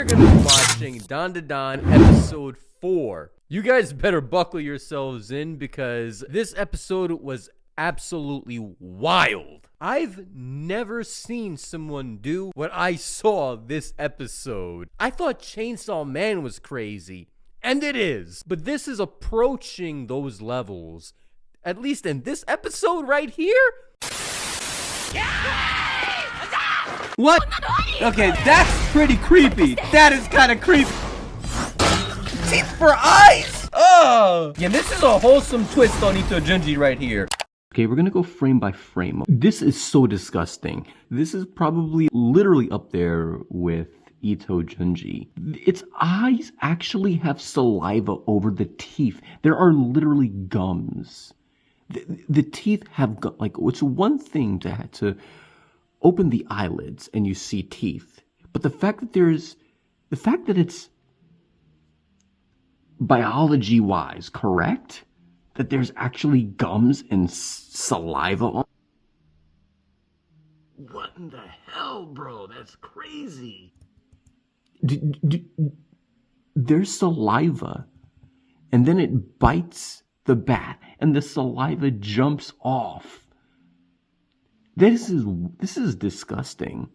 We're gonna be watching Dandadan episode 4. You guys better buckle yourselves in because this episode was absolutely wild. I've never seen someone do what I saw this episode. I thought Chainsaw Man was crazy, and it is, but this is approaching those levels. At least in this episode right here. What? Okay, that's pretty creepy. That is kind of creepy. Teeth for eyes? Oh! Yeah, this is a wholesome twist on Ito Junji right here. Okay, we're gonna go frame by frame. This is so disgusting. This is probably literally up there with Ito Junji. Its eyes actually have saliva over the teeth. There are literally gums. The teeth have like, it's one thing to open the eyelids and you see teeth, but the fact that it's biology wise correct that there's actually gums and saliva on. What in the hell, bro? That's crazy. There's saliva, and then it bites the bat, and the saliva jumps off. This is disgusting.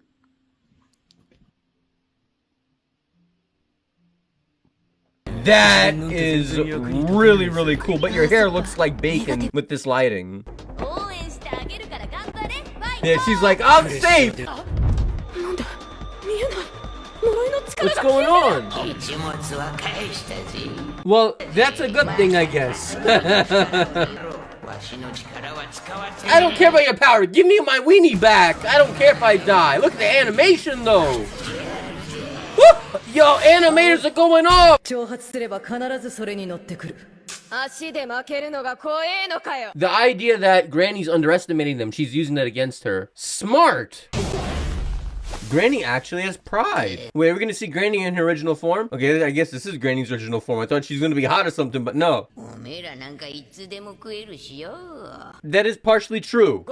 That is really, really cool, but your hair looks like bacon with this lighting. Yeah, she's like, I'm safe! What's going on? Well, that's a good thing, I guess. I don't care about your power. Give me my weenie back. I don't care if I die. Look at the animation, though. Woo! Yo, animators are going off. The idea that Granny's underestimating them, she's using that against her. Smart. Granny actually has pride. Wait, are we gonna see Granny in her original form? Okay, I guess this is Granny's original form. I thought she's gonna be hot or something, but no. That is partially true.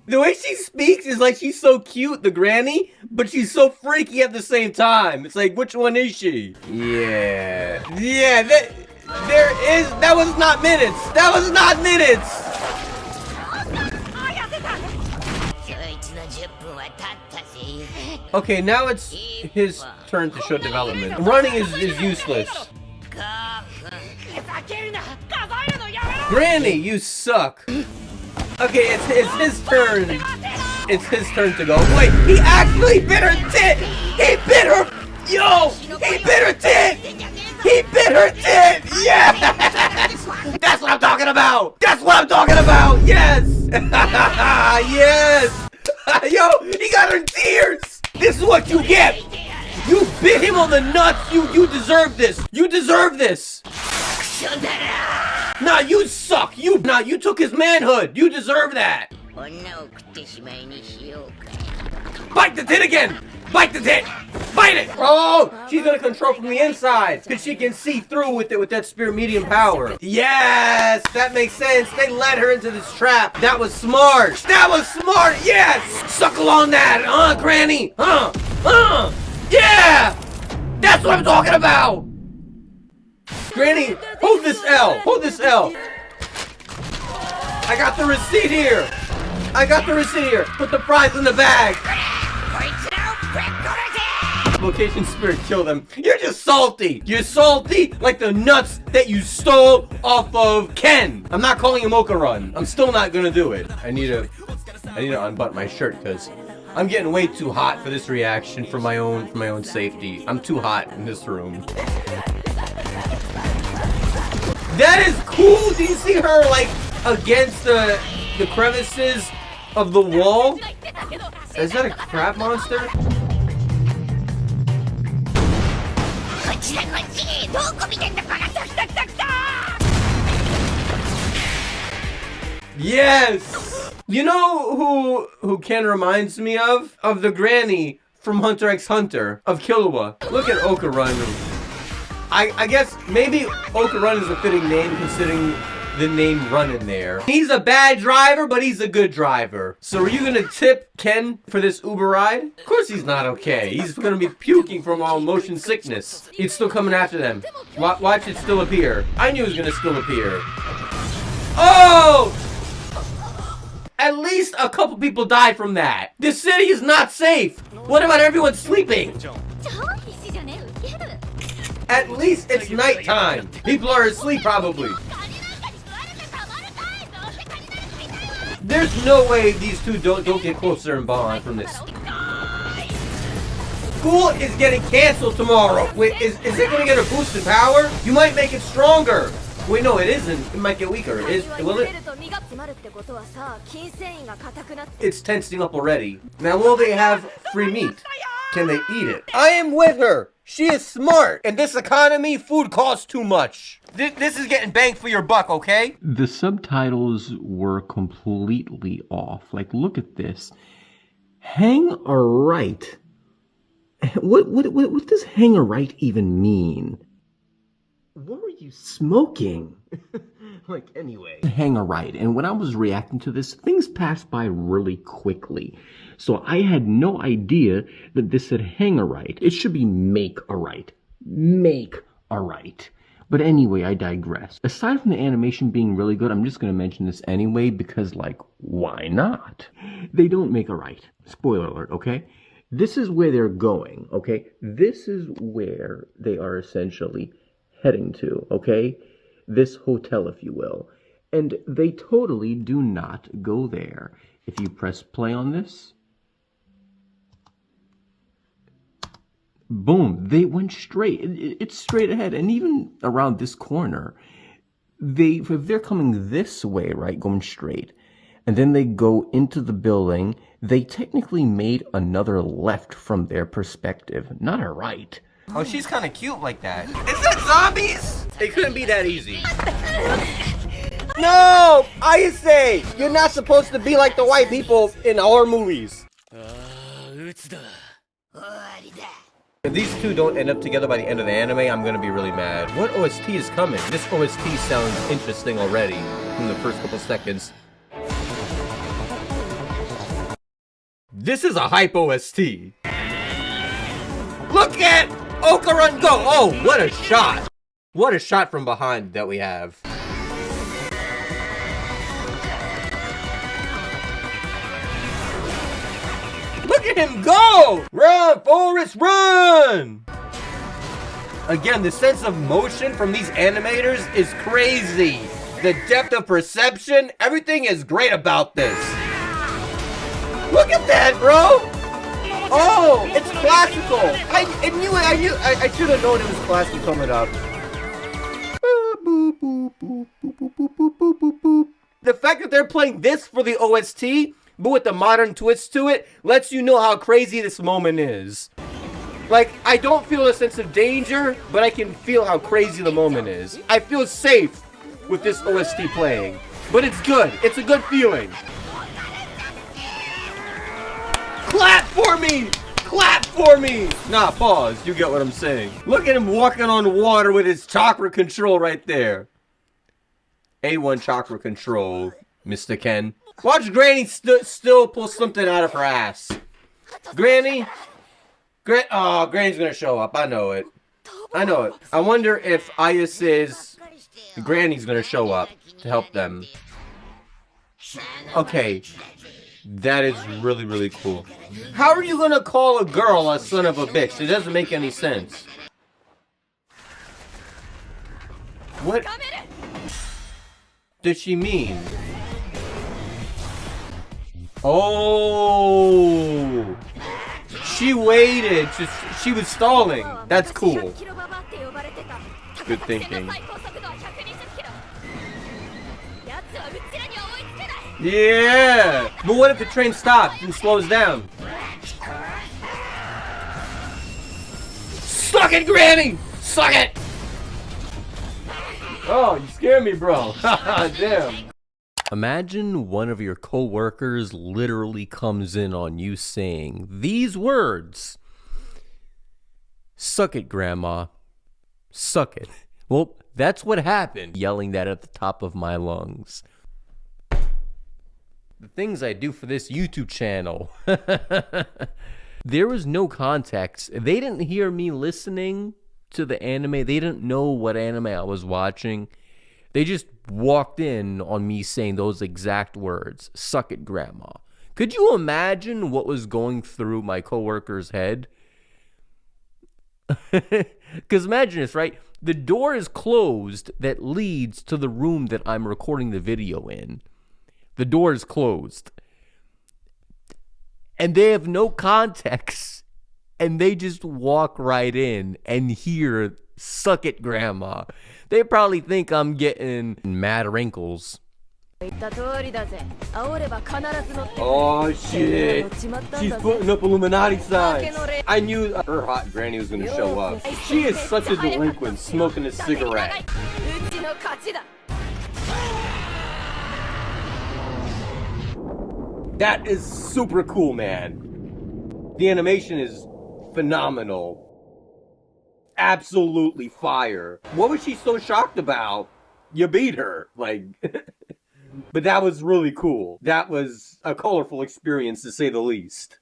The way she speaks is like she's so cute, the Granny, but she's so freaky at the same time. It's like, which one is she? Yeah. Yeah, that was not minutes. That was not minutes. Okay, now it's his turn to show development. Running is useless. Granny, you suck. Okay, it's his turn. It's his turn to go. Wait, he actually bit her tit. He bit her. Yo, he bit her tit. He bit her tit! Yes! That's what I'm talking about! That's what I'm talking about! Yes! Yes! Yo, he got her in tears! This is what you get! You bit him on the nuts! You deserve this! You deserve this! Nah, you suck! You took his manhood! You deserve that! Bite the tit again! Bite the tit! Bite it! Oh! She's gonna control from the inside because she can see through with that spear medium power. Yes! That makes sense. They led her into this trap. That was smart. That was smart! Yes! Suckle on that! Granny! Yeah! That's what I'm talking about! Granny, hold this L! Hold this L! I got the receipt here! I got the receipt here! Put the prize in the bag! Location spirit, kill them. You're just salty. You're salty like the nuts that you stole off of Ken. I'm not calling him Oka Run. I'm still not gonna do it. I need to unbutton my shirt because I'm getting way too hot for this reaction for my own safety. I'm too hot in this room. That is cool. Do you see her like against the crevices of the wall? Is that a crab monster? Yes! You know who Ken reminds me of? Of the Granny from Hunter x Hunter, of Killua. Look at Oka Run. I guess maybe Oka Run is a fitting name the name Run in there. He's a bad driver, but he's a good driver. So are you gonna tip Ken for this Uber ride? Of course he's not okay. He's gonna be puking from all motion sickness. He's still coming after them. Watch it still appear. I knew it was gonna still appear. Oh! At least a couple people died from that. This city is not safe. What about everyone sleeping? At least it's nighttime. People are asleep probably. There's no way these two don't get closer and bond from this. School is getting canceled tomorrow. Wait, is it gonna get a boost in power? You might make it stronger. Wait, no, it isn't. It might get weaker. Will it? It's tensing up already. Now, will they have free meat? Can they eat it? I am with her. She is smart. In this economy, food costs too much. This is getting bang for your buck, okay? The subtitles were completely off. Like, look at this. Hang a right. What does hang a right even mean? What were you smoking? Like, anyway. Hang a right. And when I was reacting to this, things passed by really quickly. So I had no idea that this said hang a right. It should be make a right. Make a right. But anyway, I digress. Aside from the animation being really good, I'm just going to mention this anyway because, like, why not? They don't make a right. Spoiler alert, okay? This is where they're going, okay? This is where they are essentially heading to, okay? This hotel, if you will. And they totally do not go there. If you press play on this, boom, they went straight. It's straight ahead. And even around this corner, if they're coming this way, right, going straight, and then they go into the building, they technically made another left from their perspective, not a right. Oh, she's kind of cute like that. Is that zombies? It couldn't be that easy. No! Ayase! You're not supposed to be like the white people in horror movies. If these two don't end up together by the end of the anime, I'm gonna be really mad. What OST is coming? This OST sounds interesting already from the first couple seconds. This is a hype OST. Look at Okarun go! Oh, what a shot! What a shot from behind that we have. Look at him go! Run, Forrest, run! Again, the sense of motion from these animators is crazy. The depth of perception, everything is great about this. Look at that, bro! Oh, it's classical. I should have known it was classical coming up. The fact that they're playing this for the OST, but with the modern twist to it, lets you know how crazy this moment is. Like, I don't feel a sense of danger, but I can feel how crazy the moment is. I feel safe with this OST playing, but it's good. It's a good feeling. Clap for me! Clap for me! Nah, pause. You get what I'm saying. Look at him walking on water with his chakra control right there. A1 chakra control, Mr. Ken. Watch Granny still pull something out of her ass. Granny? Oh, Granny's gonna show up. I know it. I know it. I wonder if Ayase's Granny's gonna show up to help them. Okay. That is really, really cool. How are you gonna call a girl a son of a bitch? It doesn't make any sense. What does she mean? Oh, she waited. She was stalling. That's cool. Good thinking. Yeah! But what if the train stops and slows down? Suck it, Granny! Suck it! Oh, you scared me, bro. Damn. Imagine one of your co-workers literally comes in on you saying these words. Suck it, Grandma. Suck it. Well, That's what happened. Yelling that at the top of my lungs. The things I do for this YouTube channel. There was no context. They didn't hear me listening to the anime. They didn't know what anime I was watching. They just walked in on me saying those exact words. Suck it, grandma. Could you imagine what was going through my coworker's head? Because imagine this, right? The door is closed that leads to the room that I'm recording the video in. The door is closed. And they have no context. And they just walk right in and hear, suck it, grandma. They probably think I'm getting mad wrinkles. Oh shit. She's putting up Illuminati signs. I knew her hot granny was gonna show up. She is such a delinquent, smoking a cigarette. That is super cool, man. The animation is phenomenal. Absolutely fire. What was she so shocked about? You beat her. Like, but that was really cool. That was a colorful experience, to say the least.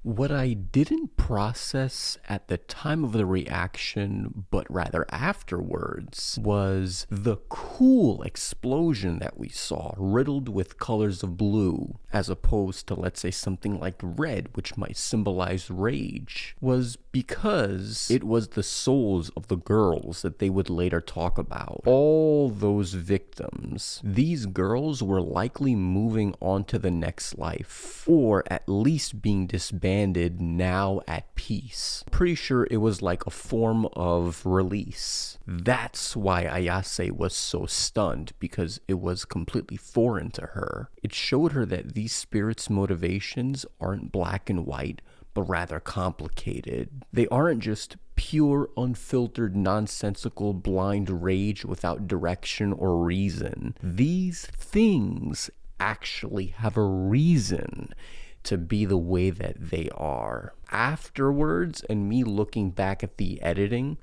What I didn't process at the time of the reaction, but rather afterwards, was the cool explosion that we saw, riddled with colors of blue, as opposed to, let's say, something like red, which might symbolize rage, was because it was the souls of the girls that they would later talk about. All those victims, these girls were likely moving on to the next life, or at least being disbanded now at peace. Pretty sure it was like a form of release. That's why Ayase was so stunned, because it was completely foreign to her. It showed her that these spirits' motivations aren't black and white, but rather complicated. They aren't just pure, unfiltered, nonsensical, blind rage without direction or reason. These things actually have a reason to be the way that they are. Afterwards, and me looking back at the editing,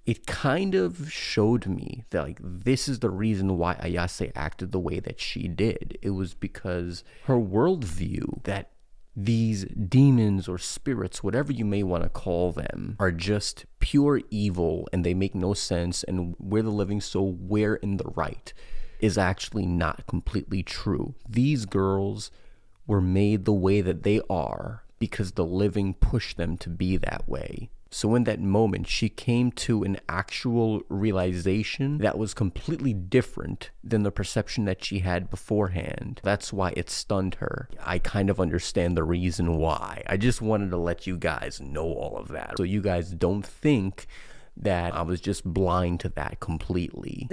it kind of showed me that, like, this is the reason why Ayase acted the way that she did. It was because her worldview, that these demons or spirits, whatever you may want to call them, are just pure evil and they make no sense, and we're the living, so we're in the right, is actually not completely true. These girls were made the way that they are because the living pushed them to be that way. So in that moment, she came to an actual realization that was completely different than the perception that she had beforehand. That's why it stunned her. I kind of understand the reason why. I just wanted to let you guys know all of that, so you guys don't think that I was just blind to that completely.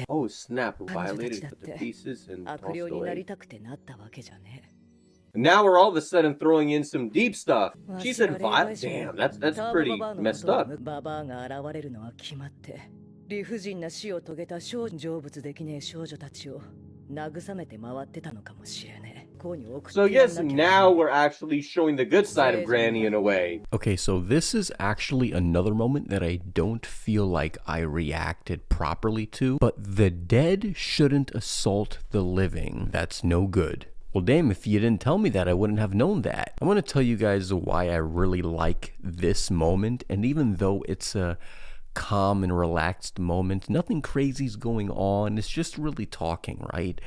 Oh snap, who violated the pieces and tossed away. Now we're all of a sudden throwing in some deep stuff. She said violent. Damn, that's pretty messed up. So yes, now we're actually showing the good side of Granny in a way. Okay, so this is actually another moment that I don't feel like I reacted properly to, but the dead shouldn't assault the living. That's no good. Well, damn, if you didn't tell me that, I wouldn't have known that. I want to tell you guys why I really like this moment, and even though it's a calm and relaxed moment, nothing crazy's going on, it's just really talking, right?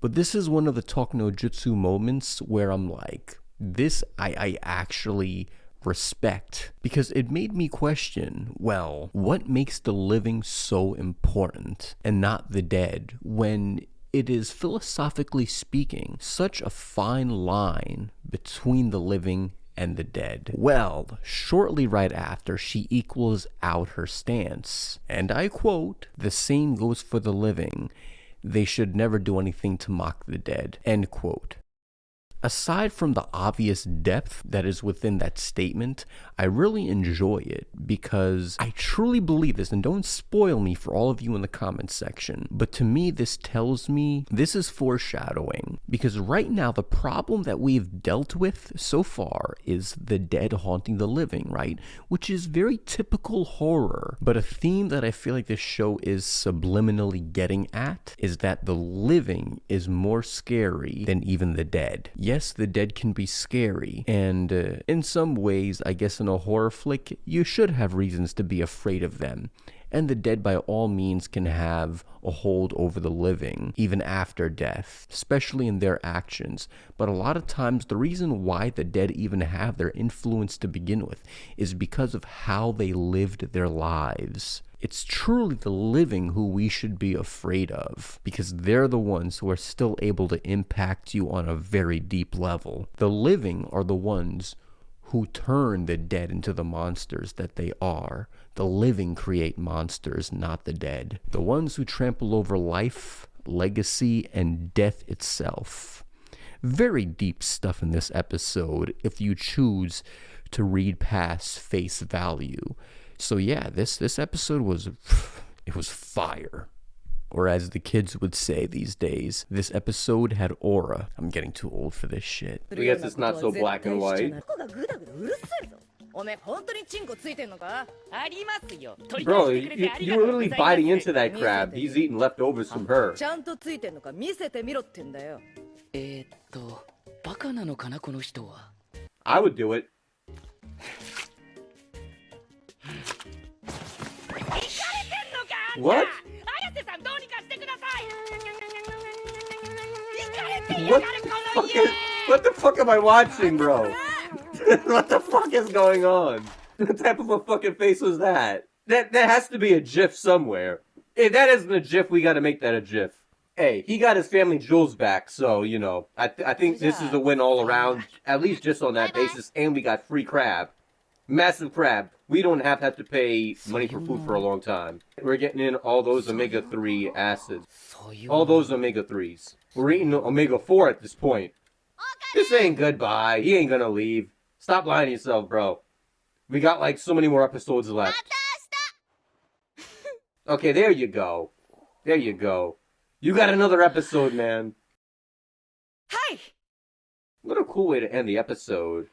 But this is one of the talk no jutsu moments where I'm like, this I actually respect, because it made me question, well, what makes the living so important and not the dead, when it is, philosophically speaking, such a fine line between the living and the dead? Well, shortly right after, she equals out her stance, and I quote, "The same goes for the living. They should never do anything to mock the dead," end quote. Aside from the obvious depth that is within that statement, I really enjoy it because I truly believe this, and don't spoil me for all of you in the comments section, but to me this tells me this is foreshadowing, because right now the problem that we've dealt with so far is the dead haunting the living, right? Which is very typical horror, but a theme that I feel like this show is subliminally getting at is that the living is more scary than even the dead. Yes, the dead can be scary, and in some ways, I guess in a horror flick, you should have reasons to be afraid of them. And the dead by all means can have a hold over the living, even after death, especially in their actions. But a lot of times, the reason why the dead even have their influence to begin with is because of how they lived their lives. It's truly the living who we should be afraid of, because they're the ones who are still able to impact you on a very deep level. The living are the ones who turn the dead into the monsters that they are. The living create monsters, not the dead. The ones who trample over life, legacy, and death itself. Very deep stuff in this episode if you choose to read past face value. So yeah, this episode was fire. Or as the kids would say these days, this episode had aura. I'm getting too old for this shit. I guess it's not so black and white. Bro, you were literally biting into that crab. He's eating leftovers from her. I would do it. What? What the fuck am I watching, bro? What the fuck is going on? What type of a fucking face was that? That has to be a GIF somewhere. If that isn't a GIF, we gotta make that a GIF. Hey, he got his family jewels back, so, you know, I think this is a win all around, at least just on that basis, and we got free crab. Massive crab. We don't have to pay money for food for a long time. We're getting in all those omega-3 acids. All those omega-3s. We're eating omega-4 at this point. This ain't goodbye. He ain't gonna leave. Stop lying to yourself, bro. We got like so many more episodes left. Okay, there you go. There you go. You got another episode, man. Hi. What a cool way to end the episode.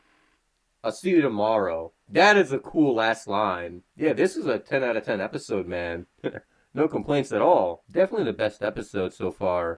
I'll see you tomorrow. That is a cool last line. Yeah, this is a 10 out of 10 episode, man. No complaints at all. Definitely the best episode so far.